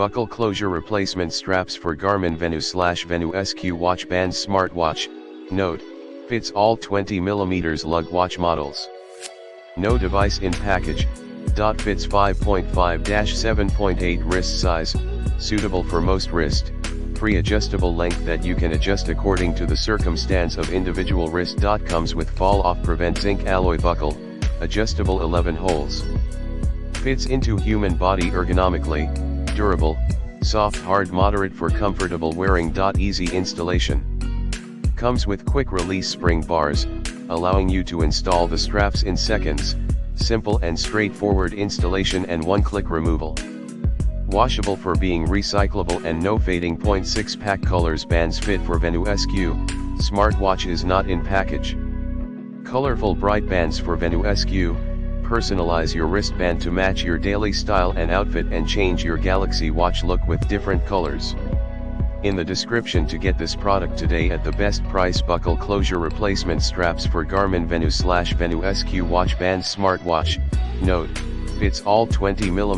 Buckle closure replacement straps for Garmin Venu/Venu SQ watch bands smartwatch. Note: fits all 20mm lug watch models. No device in package. Fits 5.5-7.8 wrist size, suitable for most wrist. Pre-adjustable length that you can adjust according to the circumstance of individual wrist. Comes with fall-off prevent zinc alloy buckle, adjustable 11 holes. Fits into human body ergonomically, durable, soft hard moderate for comfortable wearing. Easy installation. Comes with quick release spring bars, allowing you to install the straps in seconds, simple and straightforward installation and one-click removal. Washable for being recyclable and no fading. 0.6 pack colors bands fit for Venu SQ, smartwatch is not in package. Colorful bright bands for Venu SQ, personalize your wristband to match your daily style and outfit and change your Galaxy Watch look with different colors. In the description to get this product today at the best price. Buckle closure replacement straps for Garmin Venu/Venu SQ watch bands smartwatch. Note: fits all 20mm